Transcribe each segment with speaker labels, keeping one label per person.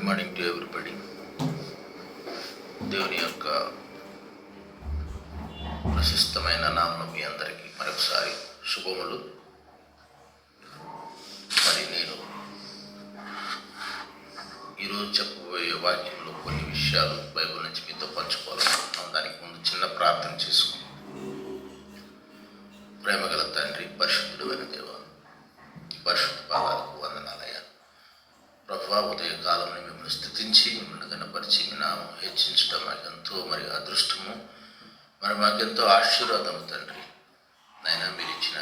Speaker 1: Morning to everybody. దేవుని యొక్క ప్రశస్తమైన నామం మీ అందరికీ మరొకసారి శుభములు. మరి నేను ఈరోజు చెప్పబోయే వాక్యంలో కొన్ని విషయాలు బైబిల్ నుంచి మీతో పంచుకోవాలనుకుంటున్నాం. దానికి ముందు చిన్న ప్రార్థన చేసుకుంటాం. ప్రేమగల తండ్రి, పరిశుద్ధుడు అయిన దేవ, పరిశుద్ధ పాదాలకు వందనాలయ్యా. ప్రభువా, ఉదయ కాలంలో మిమ్మల్ని స్థుతించి మిమ్మల్ని కనపరిచి మీ నామం హెచ్చించడం మాకెంతో మరి అదృష్టము, మరి మాకెంతో ఆశీర్వాదం తండ్రి. నాయన, మీరు ఇచ్చిన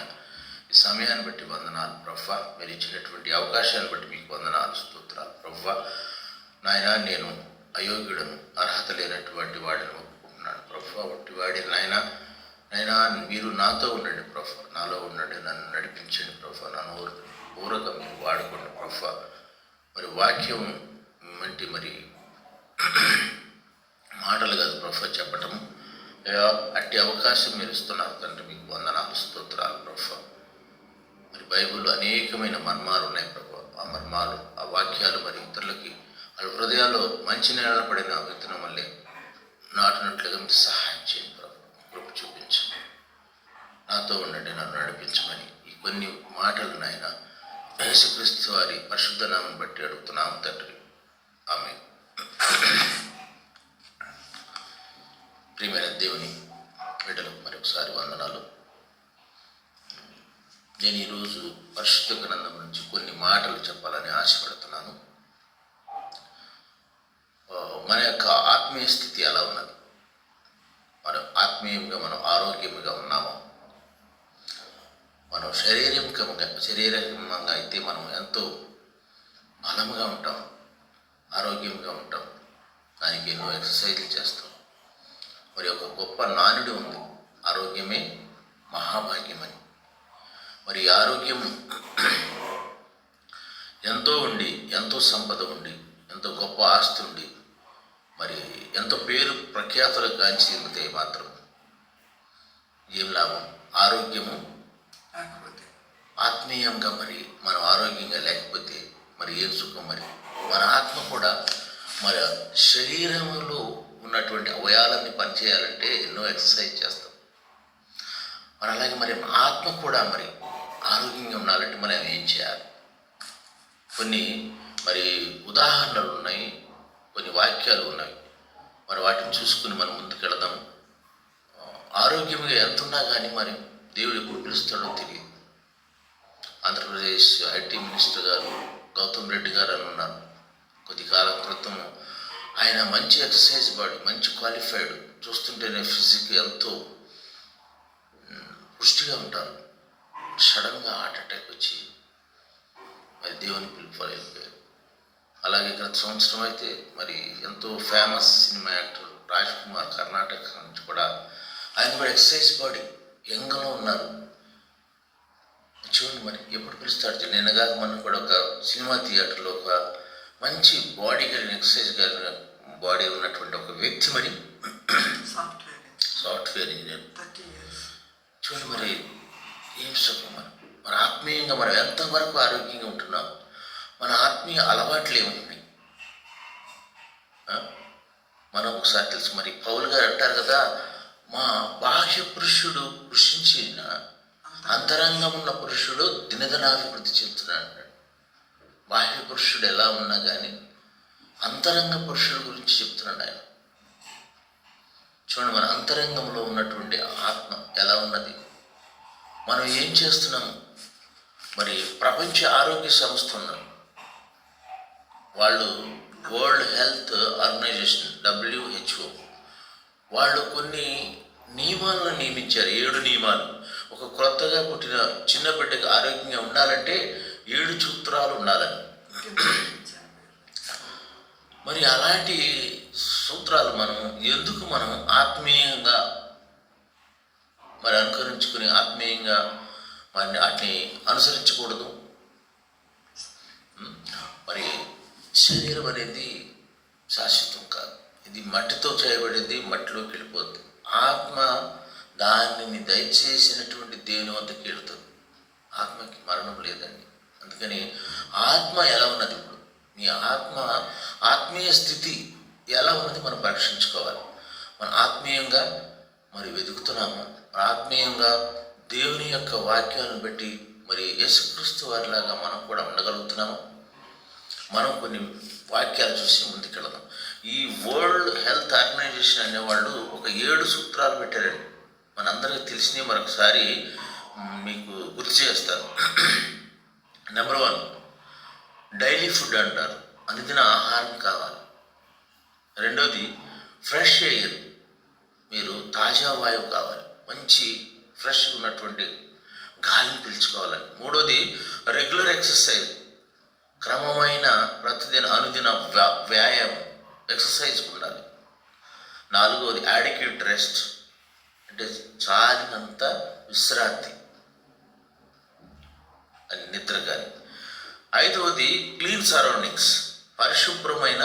Speaker 1: ఈ సమయాన్ని బట్టి వందనాలు ప్రభువా. మీరు ఇచ్చినటువంటి అవకాశాన్ని బట్టి మీకు వందనాలు, స్తోత్రాలు ప్రభువా. నాయన, నేను అయోగ్యుడను, అర్హత లేనటువంటి వాడిని ఒప్పుకుంటున్నాను ప్రభువా. ఒట్టి వాడి నాయన మీరు నాతో ఉండండి ప్రభువా, నాలో ఉండండి, నన్ను నడిపించండి ప్రభువా. నన్ను ఊరగా మీరు వాడుకోండి ప్రభువా. మరి వాక్యం వంటి మరి మాటలు కాదు ప్రభువా చెప్పటం, అట్టి అవకాశం మీరు ఇస్తున్నారు తండ్రి. మీకు వందనాలు, స్తోత్రాలు ప్రభువా. మరి బైబిల్లో అనేకమైన మర్మాలు ఉన్నాయి ప్రభువా. ఆ మర్మాలు, ఆ వాక్యాలు మరి ఇతరులకి వాళ్ళ హృదయాల్లో మంచి నేల పడిన విత్తనం వల్లే నాటినట్లుగా మీరు సహాయం చేయండి ప్రభు. కృప చూపించండి, నాతో ఉండండి, నన్ను నడిపించమని ఈ కొన్ని మాటలు నాయన యేసుక్రీస్తు వారి పరిశుద్ధ నామం బట్టి అడుగుతున్నాము తండ్రి, ఆమేన్. ప్రియమైన దేవుని బిడ్డలకు మరొకసారి వందనాలు. నేను ఈరోజు పరిశుద్ధ గ్రంథం నుంచి కొన్ని మాటలు చెప్పాలని ఆశపడుతున్నాను. మన యొక్క ఆత్మీయ స్థితి ఎలా ఉన్నది? మనం ఆత్మీయంగా మనం ఆరోగ్యంగా ఉన్నామో? మనం శారీరకంగా అయితే మనం ఎంతో బలంగా ఉంటాం, ఆరోగ్యంగా ఉంటాం. దానికి ఎన్నో ఎక్సర్సైజ్లు చేస్తాం. మరి ఒక గొప్ప నానుడి ఉంది, ఆరోగ్యమే మహాభాగ్యమని. మరి ఆరోగ్యం ఎంతో ఉండి, ఎంతో సంపద ఉండి, ఎంతో గొప్ప ఆస్తి ఉండి, మరి ఎంతో పేరు ప్రఖ్యాతులకు గాంచి తిరిగితే మాత్రం ఏం లాభం? ఆరోగ్యము ఆత్మీయంగా మరి మనం ఆరోగ్యంగా లేకపోతే మరి ఏం సుఖం? మరి మన ఆత్మ కూడా మరి శరీరంలో ఉన్నటువంటి అవయాలన్నీ పనిచేయాలంటే ఎన్నో ఎక్సర్సైజ్ చేస్తాం. మరి అలాగే మరి ఆత్మ కూడా మరి ఆరోగ్యంగా ఉండాలంటే మనం ఏం చేయాలి? కొన్ని మరి ఉదాహరణలు ఉన్నాయి, కొన్ని వాక్యాలు ఉన్నాయి. మరి వాటిని చూసుకుని మనం ముందుకెళదాం. ఆరోగ్యంగా ఎంతున్నా కానీ మరి దేవుడు ఎప్పుడు పిలుస్తాడో తెలియదు. ఆంధ్రప్రదేశ్ ఐటీ మినిస్టర్ గారు గౌతమ్ రెడ్డి గారు అని ఉన్నారు. కొద్ది కాలం క్రితం ఆయన మంచి ఎక్సర్సైజ్ బాడీ, మంచి క్వాలిఫైడ్, చూస్తుంటేనే ఫిజిక్ ఎంతో పుష్టిగా ఉంటారు. సడన్గా హార్ట్ అటాక్ వచ్చి మరి దేవుని పిలుపు వెళ్ళిపోయారు. అలాగే గత సంవత్సరం అయితే మరి ఎంతో famous cinema actor Raj Kumar, Karnataka నుంచి కూడా, ఆయన కూడా ఎక్సర్సైజ్ బాడీ, యంగ్లో ఉన్నారు. చూడండి మరి ఎప్పుడు పిలుస్తాడు? నిన్నగా మనం కూడా ఒక సినిమా థియేటర్లో ఒక మంచి బాడీ కలిగిన, ఎక్సర్సైజ్ కలిగిన బాడీ ఉన్నటువంటి ఒక వ్యక్తి మరి సాఫ్ట్వేర్ ఇంజనీర్. చూడండి మరి ఏం సుఖం! మరి ఆత్మీయంగా మనం ఎంతవరకు ఆరోగ్యంగా ఉంటున్నాం? మన ఆత్మీయ అలవాట్లు ఏముంటున్నాయి? మనం ఒకసారి తెలుసు. మరి పౌలు గారు అంటారు కదా, మా బాహ్య పురుషుడు కృషించిన అంతరంగం ఉన్న పురుషుడు దినదినాభివృద్ధి చెందుతున్నాడు. బాహ్య పురుషుడు ఎలా ఉన్నా కానీ అంతరంగ పురుషుడు గురించి చెప్తున్నాడు ఆయన. చూడండి, మన అంతరంగంలో ఉన్నటువంటి ఆత్మ ఎలా ఉన్నది? మనం ఏం చేస్తున్నాము? మరి ప్రపంచ ఆరోగ్య సంస్థ ఉన్నారు, వాళ్ళు వరల్డ్ హెల్త్ ఆర్గనైజేషన్ WHO, వాళ్ళు కొన్ని నియమాలను నియమించారు. 7 నియమాలు. ఒక క్రొత్తగా పుట్టిన చిన్న బిడ్డకి ఆరోగ్యంగా ఉండాలంటే 7 సూత్రాలు ఉండాలని. మరి అలాంటి సూత్రాలు మనం ఎందుకు మనం ఆత్మీయంగా మరి అనుకరించుకుని ఆత్మీయంగా మరి వాటిని అనుసరించకూడదు? మరి శరీరం అనేది శాశ్వతం కాదు, ఇది మట్టితో చేయబడేది, మట్టిలోకి వెళ్ళిపోతుంది. ఆత్మ దానిని దయచేసినటువంటి దేవుని వద్దకు వెళుతుంది. ఆత్మకి మరణం లేదండి. అందుకని ఆత్మ ఎలా ఉన్నది? ఇప్పుడు మీ ఆత్మ ఆత్మీయ స్థితి ఎలా ఉన్నది మనం పరీక్షించుకోవాలి. మన ఆత్మీయంగా మరి వెతుకుతున్నాము, మన ఆత్మీయంగా దేవుని యొక్క వాక్యాలను బట్టి మరి యేసుక్రీస్తు వారిలాగా మనం కూడా ఉండగలుగుతున్నాము. మనం కొన్ని వాక్యాలు చూసి ముందుకెళ్దాం. ఈ వరల్డ్ హెల్త్ ఆర్గనైజేషన్ అనేవాళ్ళు ఒక 7 సూత్రాలు పెట్టారండి. మనందరికీ తెలిసినవి మరొకసారి మీకు గుర్తు చేస్తాను. నెంబర్ 1, డైలీ ఫుడ్ అంటారు, అనుదిన ఆహారం కావాలి. రెండోది, ఫ్రెష్ ఎయిర్, మీరు తాజా వాయువు కావాలి, మంచి ఫ్రెష్ ఉన్నటువంటి గాలిని పీల్చుకోవాలని. మూడోది, రెగ్యులర్ ఎక్సర్సైజ్, క్రమమైన ప్రతిదిన అనుదిన వ్యాయామం, ఎక్సర్సైజ్ ఉండాలి. నాలుగోది, యాడిక్యూట్ రెస్ట్, అంటే చాలినంత విశ్రాంతి, అది నిద్ర కానీ. ఐదవది, క్లీన్ సరౌండింగ్స్, పరిశుభ్రమైన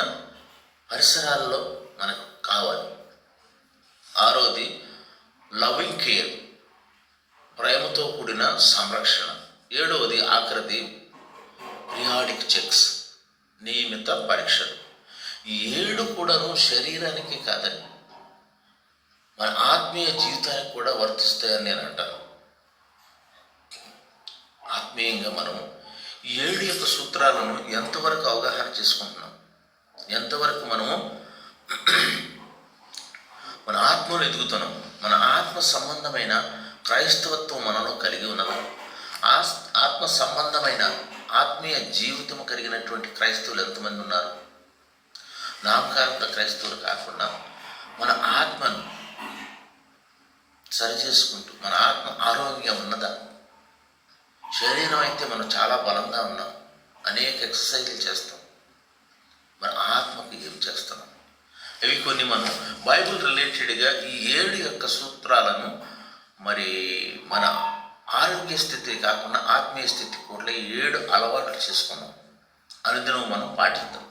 Speaker 1: పరిసరాల్లో మనకు కావాలి. ఆరోది, లవింగ్ కేర్, ప్రేమతో కూడిన సంరక్షణ. ఏడవది, ఆఖరిది, పిరియాడిక్ చెక్స్, నియమిత పరీక్షలు. ఈ 7 కూడాను శరీరానికి కాదండి, మన ఆత్మీయ జీవితానికి కూడా వర్తిస్తాయని నేను అంటాను. ఆత్మీయంగా మనం 7 యొక్క సూత్రాలను ఎంతవరకు అవగాహన చేసుకుంటున్నాం, ఎంతవరకు మనము మన ఆత్మను ఎదుగుతున్నాం, మన ఆత్మ సంబంధమైన క్రైస్తవత్వం మనలో కలిగి ఉన్నదా, ఆత్మ సంబంధమైన ఆత్మీయ జీవితం కలిగినటువంటి క్రైస్తవులు ఎంతమంది ఉన్నారు? నామకార్థ క్రైస్తవులు కాకుండా మన ఆత్మను సరిచేసుకుంటూ మన ఆత్మ ఆరోగ్యం ఉన్నదా? శరీరం అయితే మనం చాలా బలంగా ఉన్నాం, అనేక ఎక్సర్సైజులు చేస్తాం, మన ఆత్మకు ఏం చేస్తున్నాం? ఇవి కొన్ని మనం బైబిల్ రిలేటెడ్గా ఈ 7 యొక్క సూత్రాలను మరి మన ఆరోగ్య స్థితి కాకుండా ఆత్మీయ స్థితి కూడా 7 అలవాట్లు చేసుకున్నాం, అనుదినం మనం పాటిద్దాం.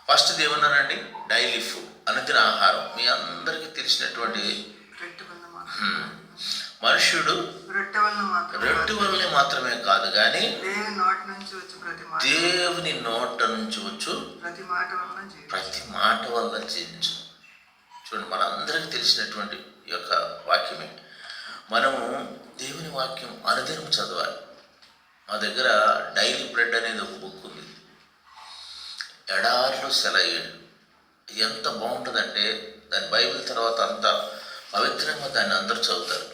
Speaker 1: ఫస్ట్ ఏమన్నానండి, డైలీ ఫుడ్, అనుదిన ఆహారం. మీ అందరికీ తెలిసినటువంటి మనుష్యుడు రొట్టె వల్లనే మాత్రమే కాదు కానీ దేవుని నోట నుంచి వచ్చు ప్రతి మాట వల్ల జీవించు. చూడండి, మనందరికీ తెలిసినటువంటి ఈ యొక్క వాక్యమే. మనము దేవుని వాక్యం అనుదినం చదవాలి. మా దగ్గర డైలీ బ్రెడ్ అనేది ఒక బుక్ ఉంది, ఎడార్లు సెలయేడు. ఎంత బాగుంటుందంటే దాని బైబిల్ తర్వాత అంత పవిత్రంగా దాన్ని అందరూ చదువుతారు.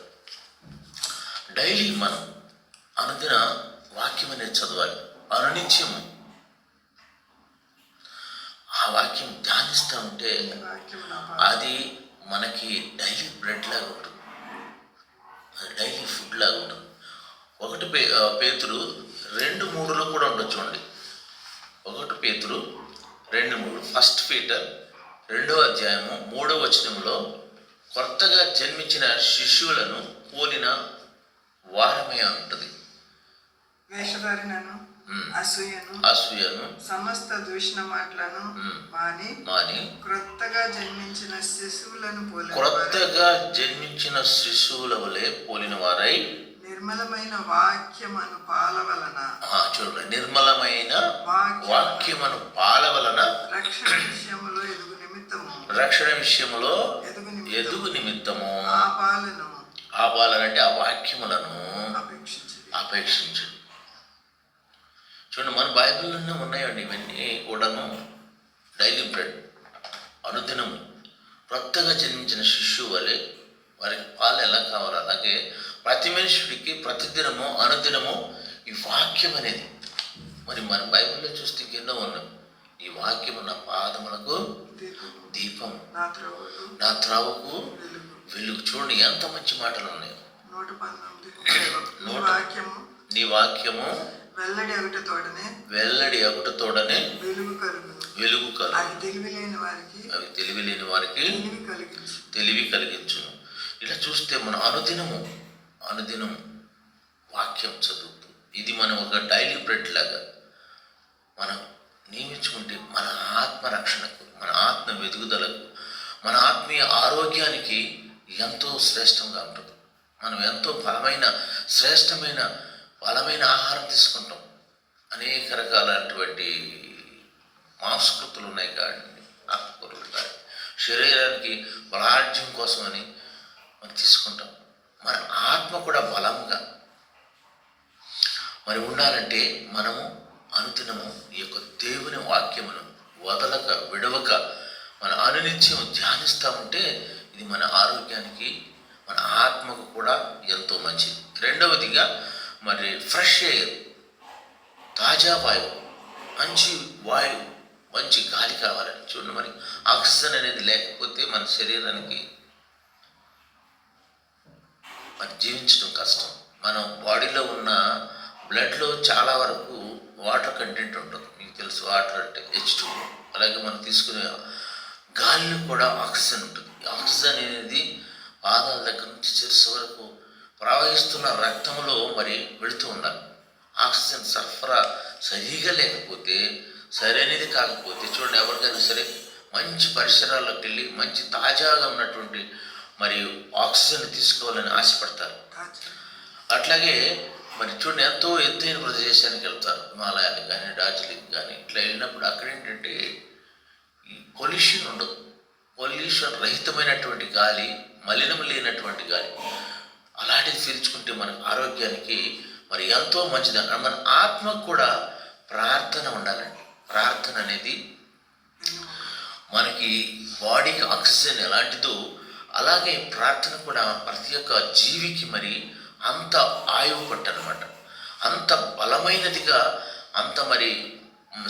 Speaker 1: డైలీ మనం అనుదిన వాక్యం అనేది చదవాలి. అనునిత్యము ఆ వాక్యం ధ్యానిస్తూ ఉంటే అది మనకి డైలీ బ్రెడ్ లాగా ఉంటుంది, అది డైలీ ఫుడ్ లాగా ఉంటుంది. 1 పేతురు 2:3 కూడా ఉండొచ్చు అండి. 1 పేతురు 2:3, ఫస్ట్ పీటర్ 2వ అధ్యాయము 3వ వచనంలో, కొత్తగా జన్మించిన శిశువులను పోలిన వారమే ఉంటుంది.
Speaker 2: వేషధారణను,
Speaker 1: అసూయను,
Speaker 2: సమస్త దూషణ మాటలను మాని క్రొత్తగా జన్మించిన
Speaker 1: శిశువుల వలె పోలిన వారై
Speaker 2: నిర్మలమైన వాక్యమను పాల వలన,
Speaker 1: చూడండి, నిర్మలమైన వాక్యమను పాల వలన
Speaker 2: రక్షణ విషయములో
Speaker 1: ఎదుగు నిమిత్తము
Speaker 2: ఆ
Speaker 1: పాలనంటే ఆ వాక్యములను అపేక్షించు. చూడండి, మన బైబిల్లోనే ఉన్నాయండి ఇవన్నీ కూడాను. డైలీ బ్రెడ్, అనుదినము. కొత్తగా జన్మించిన శిశువు వలె వారికి పాలు ఎలా కావాలో అలాగే ప్రతి మనుషుడికి ప్రతిదినము అనుదినము ఈ వాక్యం అనేది మరి మన బైబిల్లో చూస్తే ఎన్నో ఉన్నాం. ఈ వాక్యము నా పాదములకు దీపం, నా త్రావుకు వెలుగు. చూడండి ఎంత మంచి మాటలు ఉన్నాయి. నీ వాక్యము వెల్లడి అగుటతోడనే వెలుగు కలుగు, అవి తెలివి లేని వారికి తెలివి కలిగించును. ఇలా చూస్తే మన అనుదినము వాక్యం చదువుతూ ఇది మనం ఒక డైలీ బ్రెడ్ లాగా మనం నియమించుకుంటే మన ఆత్మ రక్షణకు, మన ఆత్మ వెదుగుదలకు, మన ఆత్మీయ ఆరోగ్యానికి ఎంతో శ్రేష్టంగా ఉంటుంది. మనం ఎంతో శ్రేష్టమైన బలమైన ఆహారం తీసుకుంటాం. అనేక రకాలైనటువంటి మాంసకృత వసతులు ఉన్నాయి కానీ ఆకుకూరలు కానీ శరీరానికి బలాఢ్యం కోసమని మనం తీసుకుంటాం. మన ఆత్మ కూడా బలంగా మరి ఉండాలంటే మనము అనుదినము ఈ యొక్క దేవుని వాక్యమును వదలక విడవక మన అనునిత్యం ధ్యానిస్తూ ఉంటే ఇది మన ఆరోగ్యానికి మన ఆత్మకు కూడా ఎంతో మంచిది. రెండవదిగా మరి ఫ్రెష్ ఎయిర్, తాజా వాయువు, మంచి వాయువు, మంచి గాలి కావాలని చూడండి. మరి ఆక్సిజన్ అనేది లేకపోతే మన శరీరానికి మరి జీవించడం కష్టం. మనం బాడీలో ఉన్న బ్లడ్లో చాలా వరకు వాటర్ కంటెంట్ ఉంటుంది. మీకు తెలుసు, వాటర్ అంటే H2. అలాగే మనం తీసుకునే గాలిలో కూడా ఆక్సిజన్ ఉంటుంది. ఆక్సిజన్ అనేది పాదాల దగ్గర నుంచి శిరస్సు వరకు ప్రవహిస్తున్న రక్తంలో మరి వెళుతూ ఉండాలి. ఆక్సిజన్ సరఫరా సరిగా లేకపోతే, సరైనది కాకపోతే చూడండి, ఎవరికైనా సరే మంచి పరిసరాల్లోకి వెళ్ళి మంచి తాజాగా ఉన్నటువంటి మరియు ఆక్సిజన్ తీసుకోవాలని ఆశపడతారు. అట్లాగే మరి చూడండి, ఎంతో ఎత్తైన ప్రదేశానికి వెళ్తారు, హిమాలయాలకు కానీ డార్జిలింగ్ కానీ. ఇట్లా వెళ్ళినప్పుడు అక్కడ ఏంటంటే ఈ పొల్యూషన్ ఉండదు, పొల్యూషన్ రహితమైనటువంటి గాలి, మలినం లేనటువంటి గాలి. అలాంటిది పీల్చుకుంటే మన ఆరోగ్యానికి మరి ఎంతో మంచిది. మన ఆత్మకు కూడా ప్రార్థన ఉండాలండి. ప్రార్థన అనేది మనకి బాడీకి ఆక్సిజన్ ఎలాంటిదో అలాగే ప్రార్థన కూడా ప్రతి ఒక్క జీవికి మరి అంత ఆయువు పట్టనమాట, అంత బలమైనదిగా, అంత మరి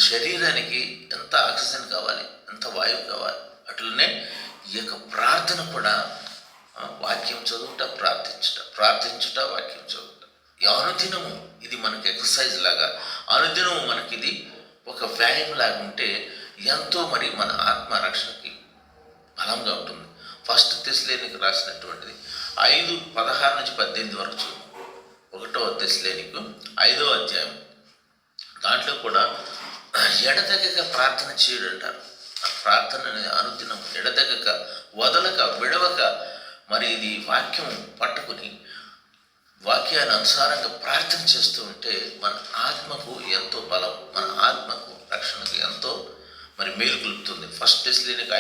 Speaker 1: శరీరానికి ఎంత ఆక్సిజన్ కావాలి, ఎంత వాయువు కావాలి. అట్లనే ఈ యొక్క ప్రార్థన కూడా వాక్యం చదువుట, ప్రార్థించుట, వాక్యం చదువుట. అనుదినము ఇది మనకి ఎక్సర్సైజ్ లాగా, అనుదినము మనకి ఇది ఒక వ్యాయామం లాగా ఉంటే ఎంతో మరి మన ఆత్మరక్షణకి బలంగా ఉంటుంది. ఫస్ట్ తెస్సలోనికీయులకు రాసినటువంటిది 5:16-18 వరకు చూడు. 1వ తెస్సలోనికీయులకు 5వ అధ్యాయం, దాంట్లో కూడా ఎడతెగక ప్రార్థన చేయడం అంటారు. ఆ ప్రార్థన అనేది అనుదినం ఎడతెగక, వదలక, విడవక మరి ఇది వాక్యం పట్టుకుని వాక్యాన్ని అనుసారంగా ప్రార్థన చేస్తూ ఉంటే మన ఆత్మకు ఎంతో బలం, మన ఆత్మకు రక్షణకు ఎంతో మరి మేలు కలుపుతుంది. ఫస్ట్ తెస్సలోనికీయులకు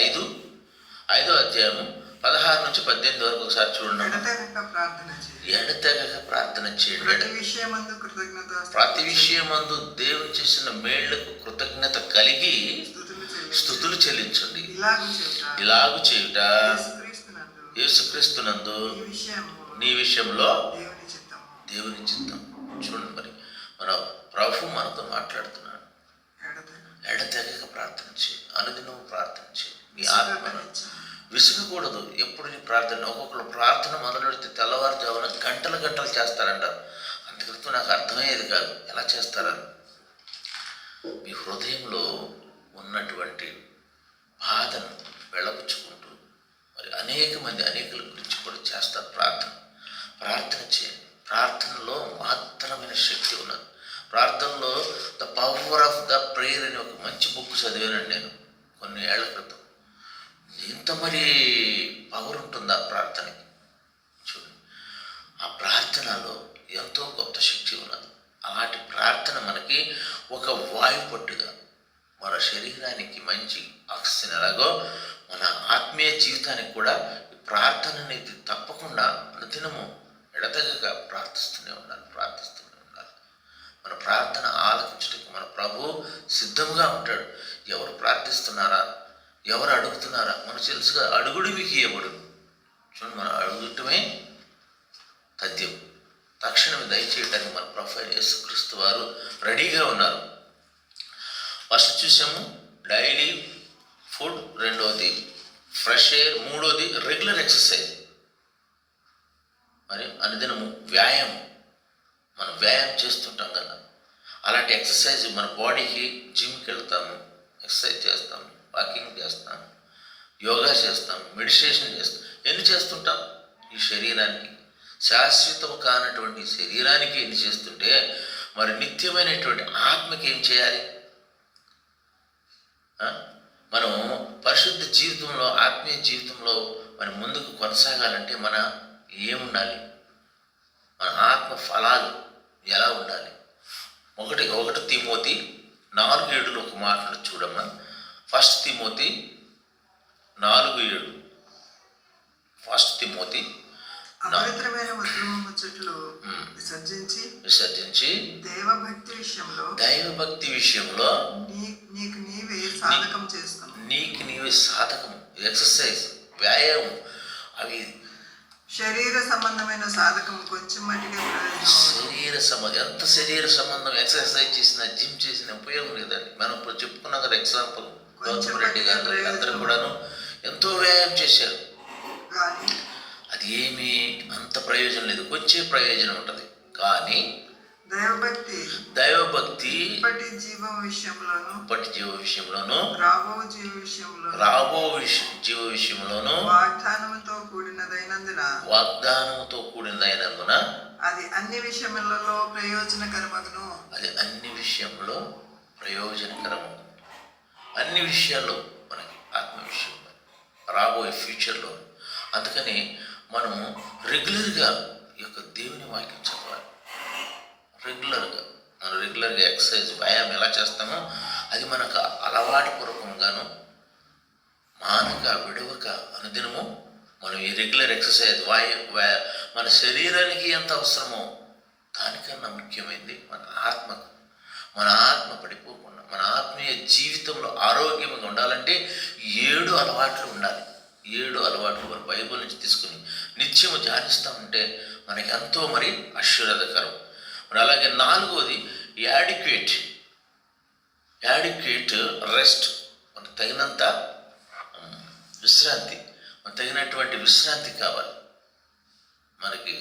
Speaker 1: 5వ అధ్యాయము 16-18 వరకు ఒకసారి చూడండి. ఎడతెగక ప్రార్థన చేయండి. ప్రతి విషయమందు దేవుని చేసిన మేళ్లకు కృతజ్ఞత కలిగి స్తుతులు చెల్లించండి. ఇలాగు చేయుట యేసుక్రీస్తునందు నీ విషయంలో దేవుని చిత్తం. చూడండి, మరి మన ప్రభు మనతో మాట్లాడుతున్నాడు. ఎడతెగక ప్రార్థన చేయి, అనుదినం ప్రార్థన చేయి. మీ ఆత్మను విసుగకూడదు. ఎప్పుడు నీ ప్రార్థన, ఒక్కొక్కరు ప్రార్థన మొదలెడితే తెల్లవారుజామున గంటలు చేస్తారంటారు. అంతక్రితం నాకు అర్థమయ్యేది కాదు, ఎలా చేస్తారని. మీ హృదయంలో ఉన్నటువంటి బాధను వెళ్ళబుచ్చుకుంటూ మరి అనేకుల గురించి కూడా చేస్తారు. ప్రార్థన చేయండి. ప్రార్థనలో మహత్తరమైన శక్తి ఉన్నది. ప్రార్థనలో the power of the prayer అని ఒక మంచి బుక్ చదివానండి నేను కొన్ని ఏళ్ల క్రితం. ఇంత మరి పవర్ ఉంటుంది ఆ ప్రార్థనకి. చూడండి, ఆ ప్రార్థనలో ఎంతో గొప్ప శక్తి ఉన్నది. అలాంటి ప్రార్థన మనకి ఒక వాయు పట్టుగా మన శరీరానికి మంచి ఆక్సిజన్ ఎలాగో మన ఆత్మీయ జీవితానికి కూడా ప్రార్థన అనేది తప్పకుండా అనుదినము ఎడతెగక ప్రార్థిస్తూనే ఉండాలి. మన ప్రార్థన ఆలకించడానికి మన ప్రభు సిద్ధంగా ఉంటాడు. ఎవరు ప్రార్థిస్తున్నారా, ఎవరు అడుగుతున్నారా మనకు తెలుసుగా. అడుగుడు మీకు ఇవ్వడు. చూడండి, మనం అడుగుటమే తథ్యం. తక్షణమే దయచేయడానికి మన ప్రభు యేసుక్రీస్తు వారు రెడీగా ఉన్నారు. ఫస్ట్ చూసాము డైలీ ఫుడ్, రెండవది ఫ్రెష్ ఎయిర్, మూడోది రెగ్యులర్ ఎక్సర్సైజ్. మరి అనుదినము వ్యాయామం, మనం వ్యాయామం చేస్తుంటాం కదా, అలాంటి ఎక్సర్సైజ్ మన బాడీకి. జిమ్కి వెళ్తాము, ఎక్సర్సైజ్ చేస్తాము, వాకింగ్ చేస్తాము, యోగా చేస్తాము, మెడిటేషన్ చేస్తాం. ఎన్ని చేస్తుంటాం? ఈ శరీరానికి, శాశ్వతం కానటువంటి శరీరానికి ఎన్ని చేస్తుంటే మరి నిత్యమైనటువంటి ఆత్మకి ఏం చేయాలి? మనం పరిశుద్ధ జీవితంలో, ఆత్మీయ జీవితంలో మరి ముందుకు కొనసాగాలంటే మన ఏముండాలి? మన ఆత్మ ఫలాలు ఎలా ఉండాలి? 1 తిమోతి 4:7 ఒక మాటను చూడమ్మా. 1 ఫస్ట్ తిమోతి 4:7. ఫస్ట్ తిమోతి
Speaker 2: అపవిత్రమైన ఉత్తమ ముచ్చట్లు
Speaker 1: విసర్జించి దైవభక్తి విషయంలో
Speaker 2: నీకు నీవే సాధకం చేసుకో.
Speaker 1: నీకు నీవే సాధకం, ఎక్సర్సైజ్, వ్యాయామం. అవి
Speaker 2: శరీర సంబంధమైన సాధకం కొంచెం మట్టిగా
Speaker 1: ఎంత శరీర సంబంధం ఎక్సర్సైజ్ చేసినా, జిమ్ చేసిన ఉపయోగం లేదండి. మనం ఇప్పుడు చెప్పుకున్నాం కదా, ఎగ్జాంపుల్ గౌతమ్ రెడ్డి గారు అందరూ కూడాను ఎంతో వ్యాయామం చేశారు, అది ఏమీ అంత ప్రయోజనం లేదు. కొంచెం ప్రయోజనం ఉంటుంది. కానీ దైవభక్తి ఇప్పటి జీవ విషయంలోను రాబో జీవ విషయంలోను
Speaker 2: వాగ్దానముతో కూడినదైనందున అది అన్ని విషయములలో ప్రయోజనకరమగును.
Speaker 1: అన్ని విషయాల్లో మనకి ఆత్మ విషయంలో రాబోయే ఫ్యూచర్లో. అందుకని మనము రెగ్యులర్గా ఈ యొక్క దేవుని వాక్యం చదవాలి. మనం రెగ్యులర్గా ఎక్సర్సైజ్, వ్యాయామం ఎలా చేస్తామో అది మనకు అలవాటు పూర్వకంగాను మానక విడవక అనుదినము మనం ఈ రెగ్యులర్ ఎక్సర్సైజ్ మన శరీరానికి ఎంత అవసరమో దానికన్నా ముఖ్యమైనది మన ఆత్మ పడిపోకుండా, మన ఆత్మీయ జీవితంలో ఆరోగ్యంగా ఉండాలంటే 7 అలవాట్లు ఉండాలి. 7 అలవాట్లు మన బైబిల్ నుంచి తీసుకుని నిత్యము ధ్యానిస్తామంటే మనకి ఎంతో మరి ఆశీర్వాదకరం. మరి అలాగే 4వది యాడిక్వేట్ రెస్ట్. మనకు తగినంత విశ్రాంతి, మనకు తగినటువంటి విశ్రాంతి కావాలి. మనకి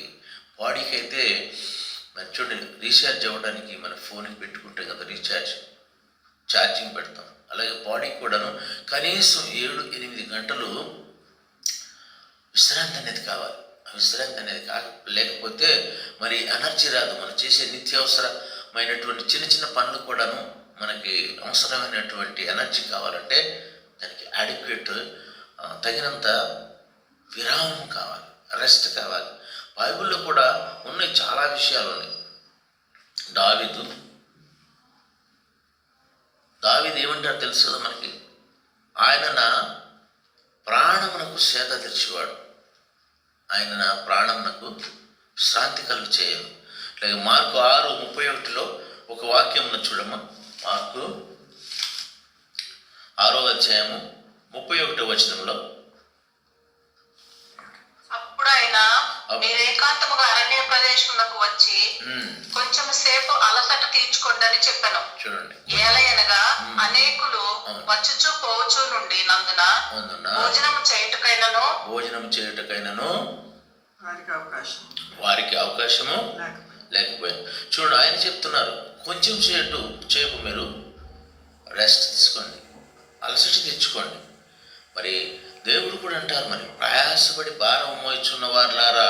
Speaker 1: బాడీకి అయితే మరి చూడండి, రీఛార్జ్ అవ్వడానికి మన ఫోన్కి పెట్టుకుంటే కదా ఛార్జింగ్ పెడతాం. అలాగే బాడీకి కూడాను కనీసం 7-8 గంటలు విశ్రాంతి అనేది కావాలి. విశ్రాంతి అనేది లేకపోతే మరి ఎనర్జీ రాదు. మనం చేసే నిత్యావసరమైనటువంటి చిన్న పనులు కూడాను మనకి అవసరమైనటువంటి ఎనర్జీ కావాలంటే దానికి అడిక్వేట్ తగినంత విరామం కావాలి, రెస్ట్ కావాలి. బైబిల్లో కూడా ఉన్నాయి, చాలా విషయాలు ఉన్నాయి. దావీదు ఏమంటారు తెలుసు కదా మనకి, ఆయన నా ప్రాణమునకు సేద తెచ్చేవాడు, ఆయన నా ప్రాణమునకు శాంతి కలుగు చేయను. అలాగే మార్కు 6:31 ఒక వాక్యం చూడమ్మా. మార్కు 6:31
Speaker 3: అప్పుడు ఆయన మీరేకాంతముగా అరణ్య ప్రదేశమునకు వచ్చి కొంచెం సేపు అలసట తీర్చుకోండి చెప్పాను.
Speaker 1: చూడండి,
Speaker 3: ఏలయనగా అనేకులు వచ్చుచు పోవచ్చు నుండి నందున భోజనము చేయుటకైనను
Speaker 2: వారికి
Speaker 1: అవకాశము లేకపోయింది. చూడండి, ఆయన చెప్తున్నారు కొంచెం సేపు మీరు రెస్ట్ తీసుకోండి, అలసట తెచ్చుకోండి. మరి దేవుడు కూడా అంటారు, మరి ప్రయాసపడి భారం మోయిచున్న వారులారా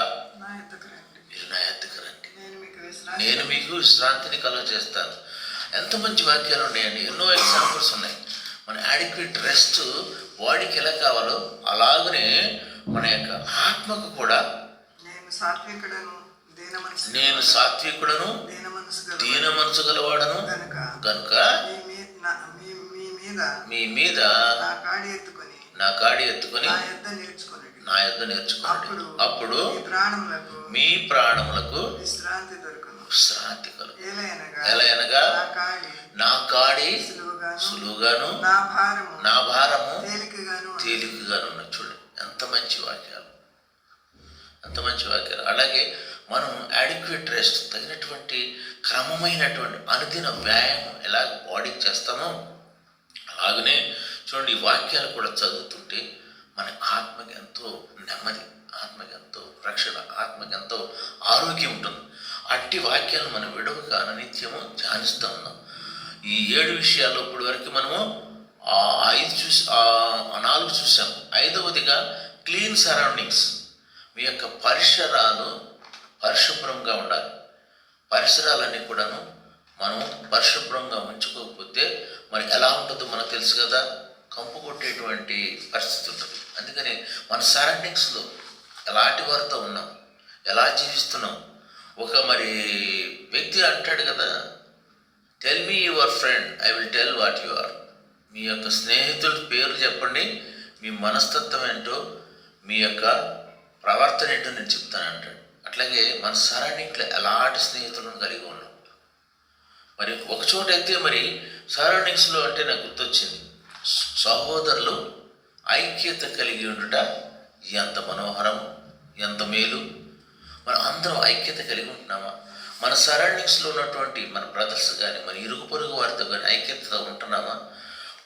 Speaker 1: మీరు నా యొద్దకు రండి, నేను మీకు విశ్రాంతిని కలుగజేస్తాను. ఎంత మంచి వాక్యాలు ఉన్నాయండి, ఎన్నో ఎగ్జాంపుల్స్ ఉన్నాయి. మన యాడిక్వేట్ రెస్ట్ బాడీకి ఎలా కావాలో అలాగనే మన యొక్క ఆత్మకు కూడా నేను సాత్వికుడను దీన మనసు గలవాడను కనుక మీ మీద నా కాడి ఎత్తుకొని నా యొద్ద నేర్చుకోండి, అప్పుడు మీ ప్రాణములకు విశ్రాంతి కలుగు. ఎలయనగా నా కాడి సులువుగాను నా భారము తేలికగాను ఉన్న. చూడండి, ఎంత మంచి వాక్యాలు. అలాగే మనం అడిక్వేట్ రెస్ట్, తగినటువంటి క్రమమైనటువంటి అనుదిన వ్యాయామం ఎలాగ బాడీకి చేస్తామో అలాగనే చూడండి, ఈ వాక్యాలు కూడా చదువుతుంటే మన ఆత్మకి ఎంతో నెమ్మది, ఆత్మకి ఎంతో రక్షణ, ఆత్మకి ఎంతో ఆరోగ్యం ఉంటుంది. అట్టి వాక్యాలను మనం విడవక నిత్యము ధ్యానిస్తూ ఉన్నాం. ఈ 7 విషయాల్లో ఇప్పటి వరకు మనము 4 చూసాం. 5వదిగా క్లీన్ సరౌండింగ్స్. మీ యొక్క పరిసరాలు పరిశుభ్రంగా ఉండాలి. పరిసరాలన్నీ కూడాను మనం పరిశుభ్రంగా ఉంచుకోకపోతే మరి ఎలా ఉంటుందో మనకు తెలుసు కదా, కంపు కొట్టేటువంటి పరిస్థితి ఉంటుంది. అందుకని మన సరౌండింగ్స్లో ఎలాంటి వారితో ఉన్నాం, ఎలా జీవిస్తున్నాం. ఒక మరి వ్యక్తి అంటాడు కదా, tell me your friend, I will tell what you are. మీ యొక్క స్నేహితుల పేరు చెప్పండి, మీ మనస్తత్వం ఏంటో, మీ యొక్క ప్రవర్తన ఏంటో నేను చెప్తాను అంటాడు. అట్లాగే మన సరౌండింగ్లో ఎలాంటి స్నేహితులను కలిగి ఉన్నాం. మరి ఒక చోట అయితే మరి సరౌండింగ్స్లో అంటే నాకు గుర్తొచ్చింది, సహోదరులు ఐక్యత కలిగి ఉండుట ఎంత మనోహరం, ఎంత మేలు. మనం అందరం ఐక్యత కలిగి ఉంటున్నామా? మన సరౌండింగ్స్లో ఉన్నటువంటి మన బ్రదర్స్ కానీ మన ఇరుగు పొరుగు వారితో కానీ ఐక్యతతో ఉంటున్నామా?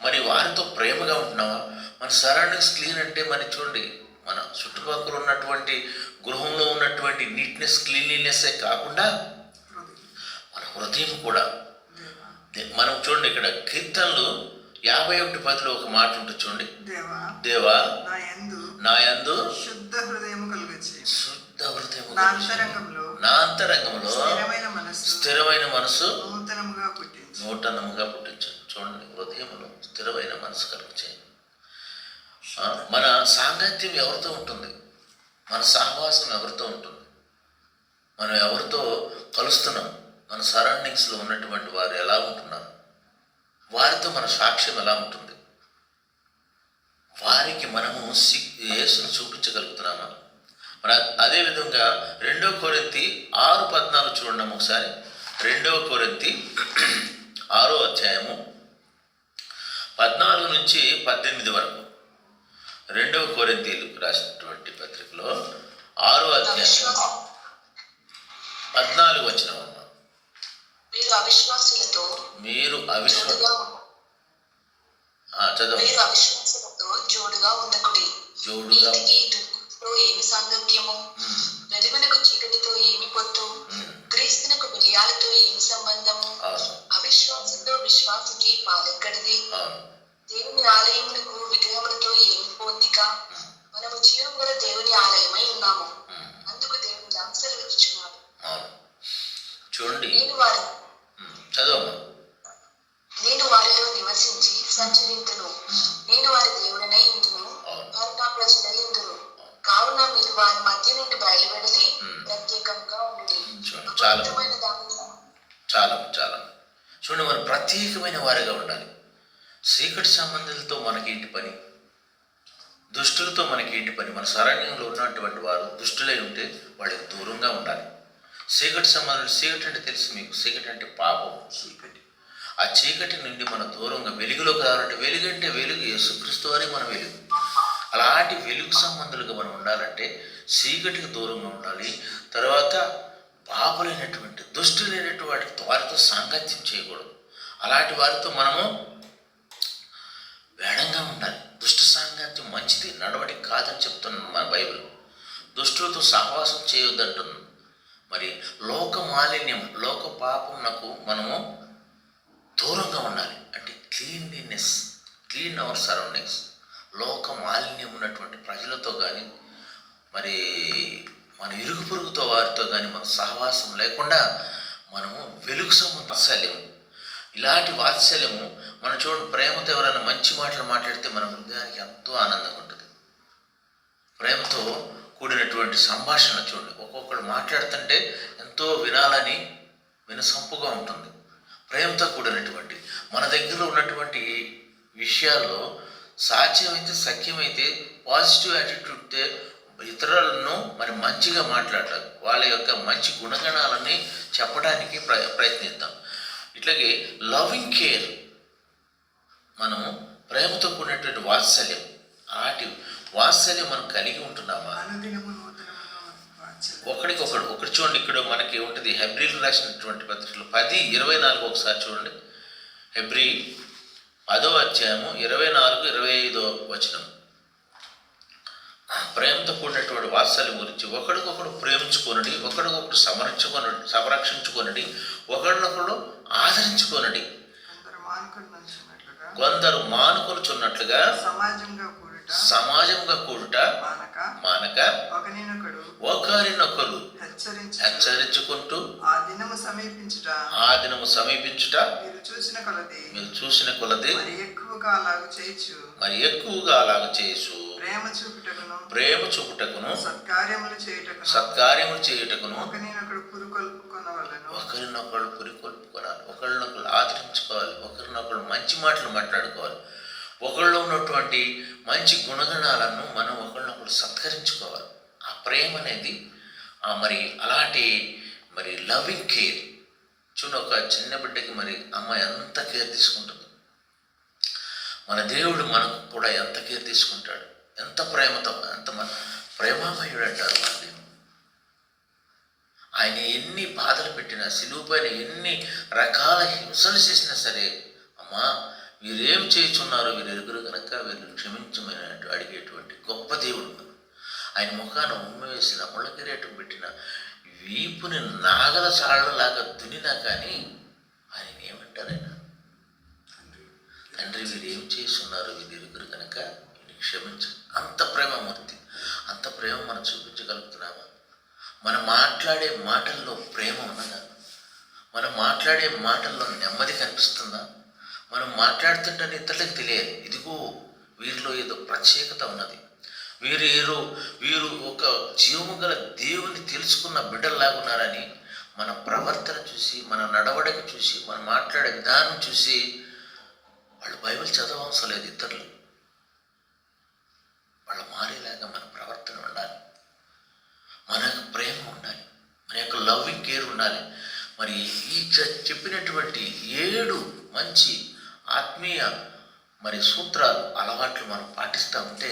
Speaker 1: మరి వారితో ప్రేమగా ఉంటున్నామా? మన సరౌండింగ్స్ క్లీన్ అంటే మరి చూడండి, మన చుట్టుపక్కల ఉన్నటువంటి గృహంలో ఉన్నటువంటి నీట్నెస్ క్లీన్లీనెస్సే కాకుండా మన హృదయం కూడా. మనం చూడండి, ఇక్కడ కీర్తనలు 51:10 ఒక మాట ఉంటుంది చూడండి, దేవా నా యందు
Speaker 2: శుద్ధ హృదయం కలుగొచ్చి
Speaker 1: శుద్ధ హృదయం
Speaker 2: నా అంతరంగంలో
Speaker 1: స్థిరమైన మనసు
Speaker 2: నూతనముగా
Speaker 1: పుట్టించు. చూడండి, హృదయంలో స్థిరమైన మనసు కలుగచేయండి. మన సాంగత్యం ఎవరితో ఉంటుంది? మన సహవాసం ఎవరితో ఉంటుంది? మనం ఎవరితో కలుస్తున్నాం? మన సరౌండింగ్స్లో ఉన్నటువంటి వారు ఎలా ఉంటున్నారు? వారితో మన సాక్ష్యం ఎలా ఉంటుంది? వారికి మనము యేసును చూపించగలుగుతున్నామా? మరి అదేవిధంగా 2 కొరింథీ 6:14 చూడండి ఒకసారి. 2 కొరింథీ 6వ అధ్యాయము 14 నుంచి 18 వరకు. 2 కొరింథీలకు రాసినటువంటి పత్రికలో 6వ అధ్యాయం 14 వచనం. మీరు
Speaker 3: అవిశ్వాసులతో జోడుగా ఉండకుడి. ఏమి సాంగత్యము, వెలుగునకు చీకటితో ఏమి పొత్తు, క్రీస్తునకు బిలియాలతో ఏమి సంబంధము, అవిశ్వాసంతో విశ్వాసికి పాలెక్కడిది, దేవుని ఆలయమునకు విగ్రహములతో ఏమి పొందిక. మనము జీవం గల దేవుని ఆలయమై ఉన్నాము, అందుకు దేవుని అంశలు వచ్చుచున్నాడు.
Speaker 1: చూడండి,
Speaker 3: నేను వారిలో నివసించి సంచరింతును, నేను వారి దేవుడనై ఉండును, వారు నా ప్రజలై ఉండును. కావున మీరు వారి మధ్య నుండి బయలువెడలి ప్రత్యేకంగా ఉండుడి.
Speaker 1: చాలా చూడండి, మనం ప్రత్యేకమైన వారిగా ఉండాలి. చీకటి సంబంధులతో మనకేంటి పని? దుష్టులతో మనకేంటి పని? మన సరౌండింగ్లో ఉన్నటువంటి వారు దుష్టులై ఉంటే వాళ్ళకి దూరంగా ఉండాలి. చీకటి సంబంధం, చీకటి అంటే తెలుసు మీకు, చీకటి అంటే పాపం. ఆ చీకటి నుండి మన దూరంగా వెలుగులోకి రావాలంటే, వెలుగు అంటే వెలుగు యేసుక్రీస్తు వారే మన వెలుగు. అలాంటి వెలుగు సంబంధులుగా మనం ఉండాలంటే చీకటికి దూరంగా ఉండాలి. తర్వాత పాపులైనటువంటి దుష్టులైనటువంటి వారితో సాంగత్యం చేయకూడదు. అలాంటి వారితో మనము వేడంగా ఉండాలి. దుష్ట సాంగత్యం మంచిది, నడవడికి కాదని చెప్తున్నాను మన బైబిల్. దుష్టులతో సహవాసం చేయొద్దంటుంది. మరి లోక మాలిన్యం, లోక పాపంకు మనము దూరంగా ఉండాలి. అంటే క్లీన్లీనెస్, క్లీన్ అవర్ సరౌండింగ్స్. లోక మాలిన్యం ఉన్నటువంటి ప్రజలతో కానీ మరి మన ఇరుగు పొరుగుతో వారితో కానీ మన సహవాసం లేకుండా మనము వెలుగు వాత్సల్యం, ఇలాంటి వాత్సల్యము మనం చూడండి, ప్రేమతో ఎవరైనా మంచి మాటలు మాట్లాడితే మన హృదయానికి ఎంతో ఆనందంగా ఉంటుంది. ప్రేమతో కూడినటువంటి సంభాషణ చూడండి, ఒక్కొక్కడు మాట్లాడుతుంటే ఎంతో వినాలని వినసొంపుగా ఉంటుంది. ప్రేమతో కూడినటువంటి మన దగ్గర ఉన్నటువంటి విషయాల్లో సాధ్యమైతే, సఖ్యమైతే పాజిటివ్ యాటిట్యూడ్తో ఇతరులను మరి మంచిగా మాట్లాడాలి. వాళ్ళ యొక్క మంచి గుణగణాలని చెప్పడానికి ప్రయత్నిద్దాం. ఇట్లాగే లవింగ్ కేర్, మనము ప్రేమతో కూడినటువంటి వాత్సల్యం, అలాంటి వాత్సల్యం మనం కలిగి ఉంటున్నామా? ఒకటి చూడండి, ఇక్కడ మనకి ఉంటుంది హెబ్రీలు రాసినటువంటి పత్రికలు 10:24 ఒకసారి చూడండి. హెబ్రీ 10వ అధ్యాయము 24-25 వచనం. ప్రేమతో కూడినటువంటి వాత్సల్యం గురించి, ఒకరికొకడు ప్రేమించుకొనడి, ఒకరికొకడు సంరక్షించుకొనడి, ఒకరినొకడు ఆదరించుకొనడి. కొందరు మానుకొనుచున్నట్లుగా సమాజంగా కూడుట మానక ఒకరినొకరు హెచ్చరించుకుంటూ ఆ దినము సమీపించుట మీరు చూసిన కొలది మరి ఎక్కువగా అలాగ చేయొచ్చు. ప్రేమ చూపుటకును సత్కార్యములు చేయుటకును ఒకరినొకరు పురికొల్పుకొనాలి, ఒకరినొకరు ఆదరించుకోవాలి, ఒకరినొకరు మంచి మాటలు మాట్లాడుకోవాలి. ఒకళ్ళు ఉన్నటువంటి మంచి గుణగణాలను మనం ఒకళ్ళనొకళ్ళు సత్కరించుకోవాలి. ఆ ప్రేమ అనేది మరి అలాంటి మరి లవింగ్ కేర్. చూడండి, ఒక చిన్న బిడ్డకి మరి అమ్మ ఎంత కేర్ తీసుకుంటుంది, మన దేవుడు మనకు కూడా ఎంత కేర్ తీసుకుంటాడు, ఎంత ప్రేమతో, ఎంత ప్రేమామయుడు అంటారు మన దేవుడు. ఆయన ఎన్ని బాధలు పెట్టినా, సిలువ పైన ఎన్ని రకాల హింసలు చేసినా సరే, అమ్మా వీరేం చేయుచున్నారో వీరు ఎరుగురు కనుక వీరిని క్షమించమని అడిగేటువంటి గొప్ప దేవుడు. ఆయన ముఖాన ఉమ్మ వేసిన, ముళ్ళ కిరీటం పెట్టిన, వీపుని నాగల సాళ్ళలాగా దునినా కానీ ఆయన ఏమంటారైనా, తండ్రి వీరు ఏం చేస్తున్నారు వీరు ఎరుగురు కనుక వీరిని క్షమించు. అంత ప్రేమమూర్తి. అంత ప్రేమ మనం చూపించగలుగుతున్నామా? మనం మాట్లాడే మాటల్లో ప్రేమ ఉన్నదా? మనం మాట్లాడే మాటల్లో నెమ్మది కనిపిస్తుందా? మనం మాట్లాడుతుంటే ఇతరులకు తెలియదు, ఇదిగో వీరిలో ఏదో ప్రత్యేకత ఉన్నది, వీరు ఒక జీవము గల దేవుని తెలుసుకున్న బిడ్డల్లాగున్నారని మన ప్రవర్తన చూసి, మన నడవడిక చూసి, మనం మాట్లాడే విధానం చూసి వాళ్ళు బైబిల్ చదవవసరం లేదు, ఇతరులు వాళ్ళు మారేలాగా మన ప్రవర్తన ఉండాలి, మన యొక్క ప్రేమ ఉండాలి, మన యొక్క లవ్వింగ్ కేర్ ఉండాలి. మరి ఈ చెప్పినటువంటి 7 మంచి ఆత్మీయ మరి సూత్రాలు, అలవాట్లు మనం పాటిస్తూ ఉంటే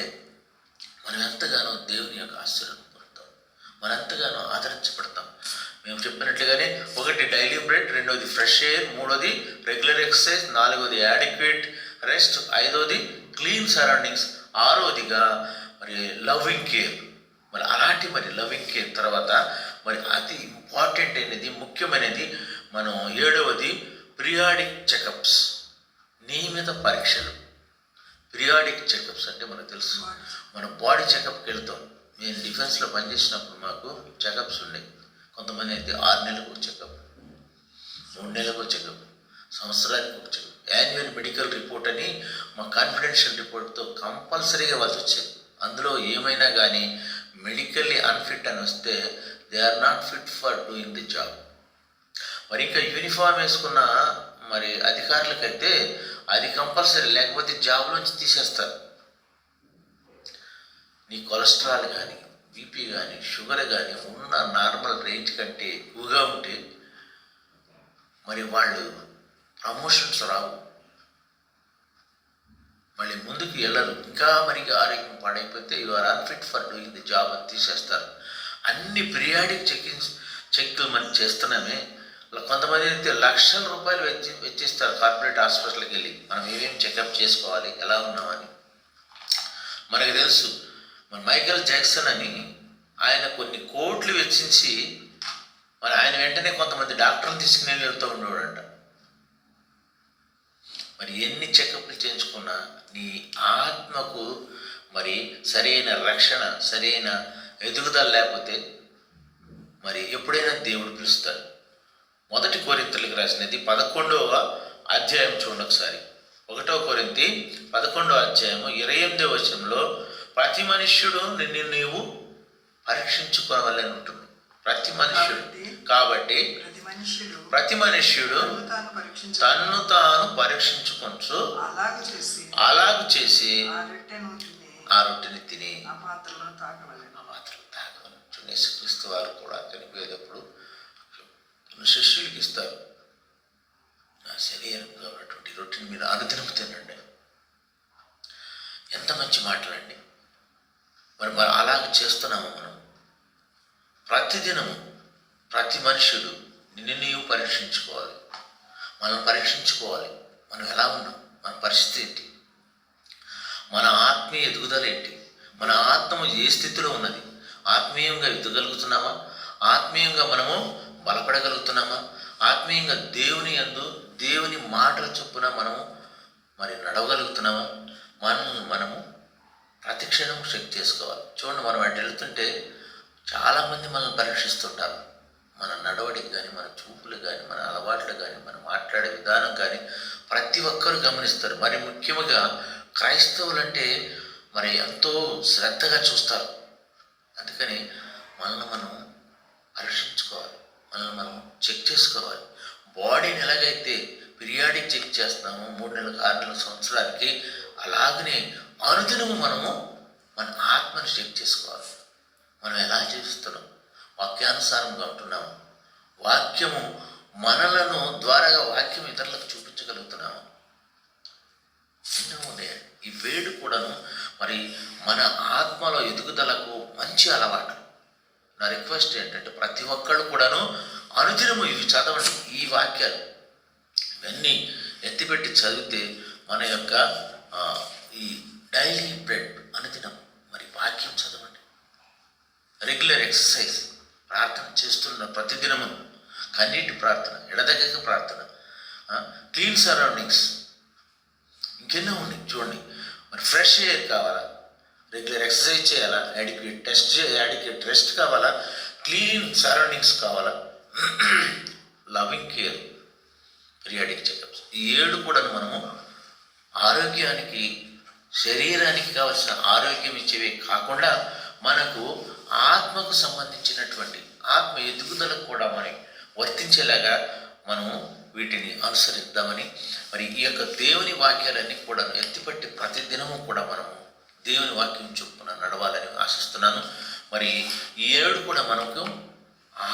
Speaker 1: మనం ఎంతగానో దేవుని యొక్క ఆశీర్వాదం పొందుతాం, మనం ఎంతగానో ఆదరించబడతాం. మేము చెప్పినట్లుగానే 1 daily bread, 2 fresh air, 3 regular exercise, 4 adequate rest, 5 clean surroundings, 6గా మరి లవ్వింగ్ కేర్. మరి అలాంటి మరి లవ్వింగ్ కేర్ తర్వాత మరి అతి ఇంపార్టెంట్ అనేది, ముఖ్యమైనది మనం 7వది పీరియాడిక్ చెకప్స్, నియమిత పరీక్షలు. పీరియాడిక్ చెకప్స్ అంటే మనకు తెలుసు, మన బాడీ చెకప్కి వెళ్తాం. నేను డిఫెన్స్లో పనిచేసినప్పుడు మాకు చెకప్స్ ఉండేవి. కొంతమంది అయితే 6 నెలలకు ఒక చెకప్, 3 నెలలకు ఒక చెకప్, సంవత్సరానికి ఒక చెకప్, యాన్యువల్ మెడికల్ రిపోర్ట్ అని మా కాన్ఫిడెన్షియల్ రిపోర్ట్తో కంపల్సరీగా వాళ్ళకి వచ్చేది. అందులో ఏమైనా కానీ మెడికల్లీ అన్ఫిట్ అని వస్తే they are not fit for doing the job. మరి ఇంకా యూనిఫామ్ వేసుకున్న మరి అధికారులకైతే అది కంపల్సరీ, లేకపోతే జాబ్లోంచి తీసేస్తారు. నీ కొలెస్ట్రాల్ కానీ, బీపీ కానీ, షుగర్ కానీ ఉన్న నార్మల్ రేంజ్ కంటే ఎక్కువగా ఉంటే మరి వాళ్ళు ప్రమోషన్స్ రావు, మళ్ళీ ముందుకు వెళ్ళరు. ఇంకా మరి ఆరోగ్యం పాడైపోతే you are unfit for doing the job అని తీసేస్తారు. అన్ని పీరియాడిక్ చెక్లు మనం చేస్తున్నామే. కొంతమంది అయితే లక్షల రూపాయలు వెచ్చిస్తారు కార్పొరేట్ హాస్పిటల్కి వెళ్ళి మనం ఏమేమి చెకప్ చేసుకోవాలి, ఎలా ఉన్నామని. మనకు తెలుసు, మన మైకేల్ జాక్సన్ అని ఆయన కొన్ని కోట్లు వెచ్చించి మరి ఆయన వెంటనే కొంతమంది డాక్టర్లు తీసుకుని వెళ్తూ ఉండేవాడంట. మరి ఎన్ని చెకప్లు చేయించుకున్నా నీ ఆత్మకు మరి సరైన రక్షణ, సరైన ఎదుగుదల లేకపోతే మరి ఎప్పుడైనా దేవుడు పిలుస్తాడు. 1 కొరింథీయులకు రాసినది 11వ అధ్యాయం చూడండి ఒకసారి. 1 కొరింథీ 11వ అధ్యాయము 28వ వచనంలో ప్రతి మనుష్యుడు నిన్ను నీవు పరీక్షించుకోవాలని ఉంటుంది. ప్రతి మనుష్యుడు కాబట్టి ప్రతి మనుష్యుడు తన్ను తాను పరీక్షించుకొనచ్చు, అలాగూ చేసి ఆ రొట్టెని తిని ఆ పాత్రలు తాగవలెను. యేసుక్రీస్తు వారు కూడా చనిపోయేటప్పుడు శిష్యులకి ఇస్తారు, నా శరీరంలో ఉన్నటువంటి రొట్టెని మీరు అనుదినము తినండి. ఎంత మంచి మాటలండి. మరి అలాగ చేస్తున్నాము మనం. ప్రతిదినము ప్రతి మనుషుడు నిన్ను నీవు పరీక్షించుకోవాలి, మనం పరీక్షించుకోవాలి. మనం ఎలా ఉన్నాం, మన పరిస్థితి ఏంటి, మన ఆత్మీయ ఎదుగుదల ఏంటి, మన ఆత్మ ఏ స్థితిలో ఉన్నది, ఆత్మీయంగా ఎదగలుగుతున్నామా, ఆత్మీయంగా మనము బలపడగలుగుతున్నామా, ఆత్మీయంగా దేవుని యందు దేవుని మాటల చొప్పున మనము మరి నడవగలుగుతున్నామా, మనము ప్రతిక్షణం చెక్ చేసుకోవాలి. చూడండి, మనం అటు వెళ్తుంటే చాలామంది మనల్ని పరీక్షిస్తుంటారు. మన నడవడికి కానీ, మన చూపులు కానీ, మన అలవాట్లు కానీ, మనం మాట్లాడే విధానం కానీ ప్రతి ఒక్కరూ గమనిస్తారు. మరి ముఖ్యంగా క్రైస్తవులంటే మరి ఎంతో శ్రద్ధగా చూస్తారు. అందుకని మనల్ని మనం పరీక్షించుకోవాలి, మనల్ని మనం చెక్ చేసుకోవాలి. బాడీని ఎలాగైతే పీరియాడిక్ చెక్ చేస్తున్నామో 3 నెలలకు, 6 నెలల, సంవత్సరానికి, అలాగనే అనుదినము మనము మన ఆత్మను చెక్ చేసుకోవాలి. మనం ఎలా జీవిస్తున్నాం, వాక్యానుసారంగా ఉంటున్నాము, వాక్యము మనలను ద్వారాగా వాక్యం ఇతరులకు చూపించగలుగుతున్నాము. ఎన్నో ఉన్నాయండి. ఈ వేడు కూడాను మరి మన ఆత్మలో ఎదుగుదలకు మంచి అలవాటు. నా రిక్వెస్ట్ ఏంటంటే ప్రతి ఒక్కళ్ళు కూడాను అనుదినము ఇవి చదవండి. ఈ వాక్యాలు ఇవన్నీ ఎత్తిపెట్టి చదివితే మన యొక్క ఈ డైలీ బ్రెడ్ అనుదినం మరి వాక్యం చదవండి. రెగ్యులర్ ఎక్సర్సైజ్, ప్రార్థన చేస్తున్న ప్రతిదినము కన్నీటి ప్రార్థన, ఎడదగక ప్రార్థన, క్లీన్ సరౌండింగ్స్, ఇంకెన్నో ఉన్నాయి చూడండి. మరి ఫ్రెష్ ఎయిర్ కావాలా, రెగ్యులర్ ఎక్సర్సైజ్ చేయాలా, యాడిక్వేట్ రెస్ట్ కావాలా, క్లీన్ సరౌండింగ్స్ కావాలా, లవింగ్ కేర్, పీరియాడిక్ చెకప్స్. ఈ 7 కూడా మనము ఆరోగ్యానికి, శరీరానికి కావలసిన ఆరోగ్యం ఇచ్చేవి కాకుండా మనకు ఆత్మకు సంబంధించినటువంటి ఆత్మ ఎదుగుదలకు కూడా మనకి వర్తించేలాగా మనము వీటిని అనుసరిద్దామని మరి ఈ యొక్క దేవుని వాక్యాలన్నీ కూడా ఎత్తిపట్టి ప్రతిదినము కూడా మనము దేవుని వాక్యం చొప్పున నడవాలని ఆశిస్తున్నాను. మరి ఈ 7 కూడా మనకు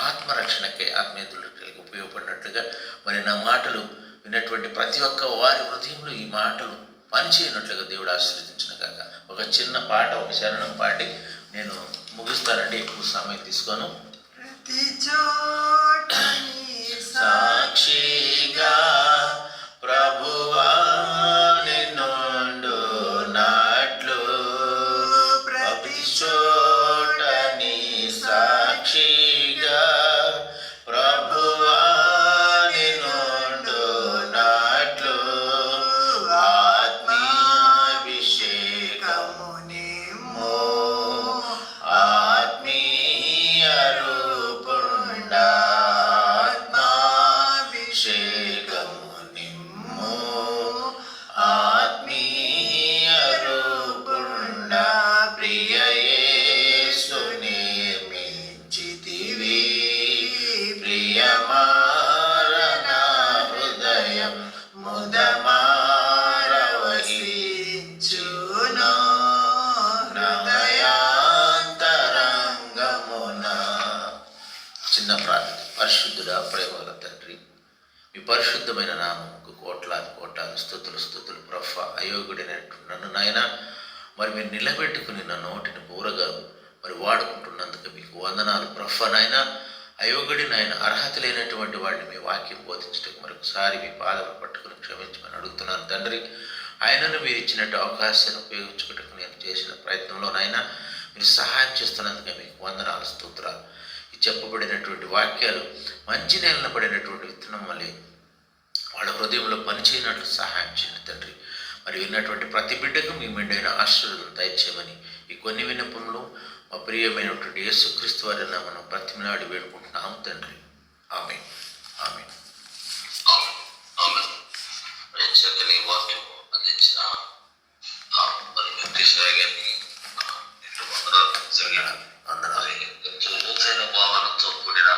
Speaker 1: ఆత్మరక్షణకే, ఆత్మీయతలకి ఉపయోగపడినట్లుగా మరి నా మాటలు విన్నటువంటి ప్రతి ఒక్క వారి హృదయంలో ఈ మాటలు పనిచేయనట్లుగా దేవుడు ఆశీర్వదించిన కాక. ఒక చిన్న పాట, ఒక శరణం పాడి నేను ముగిస్తానండి, ఎక్కువ సమయం తీసుకోను.
Speaker 2: ప్రతి చోట నీ
Speaker 1: సాక్షిగా ప్రభువా నిన్నుండు నాట్లు, ప్రతి చోట నీ సాక్షిగా ప్రభువా నిన్నుండు నాట్లు, ఆత్మీయాభిషేకము నిమ్ము, ఆత్మీయ రూపుండా, ఆత్మాభిషేకము నిమ్ము, ఆత్మీయ రూపుండా, ప్రియ యేసు నిర్మించితివి, ప్రియమారణ హృదయం ముదమారవహించును, హృదయాంతరంగమున. చిన్న ప్రార్థన. పరిశుద్ధుడా, ప్రేమగల తండ్రి, మీ పరిశుద్ధమైన నామముకు కోట్లాది కోట్లాది స్తుతులు ప్రభా. అయోగుడైనటువంటి నన్ను నాయన మరి మీరు నిలబెట్టుకుని నా నోటిని బూరగా మరి వాడుకుంటున్నందుకు మీకు వందనాలు ప్రభా. నాయన అయోగుడి నాయన అర్హత లేనటువంటి వాడిని మీ వాక్యం బోధించడానికి మరొకసారి మీ పాదములు పట్టుకుని క్షమించమని అడుగుతున్నాను తండ్రి. ఆయనను మీరు ఇచ్చినట్టు అవకాశాన్ని ఉపయోగించుకుంటూ నేను చేసిన ప్రయత్నంలో నాయన మీరు సహాయం చేస్తున్నందుకు మీకు వందనాలు, స్తోత్రాలు. ఈ చెప్పబడినటువంటి వాక్యాలు మంచి నేలన పడినటువంటి విత్తనం వల్లే వాళ్ళ హృదయంలో పనిచేయనట్లు సహాయం చేయండి తండ్రి. మరి విన్నటువంటి ప్రతి బిడ్డకు మీ మెండైన ఆశీర్వాదం దయచేయమని ఈ కొన్ని విన్నపంలో మా ప్రియమైనటువంటి యేసుక్రీస్తు వారి నామమున బ్రతిమలాడి వేడుకుంటున్నాము తండ్రి. ఆమేన్, ఆమేన్.
Speaker 4: చక్కని వాక్యం అందించిన మరి గారిని
Speaker 1: వందనాలు.
Speaker 4: లోతైన భావనతో కూడిన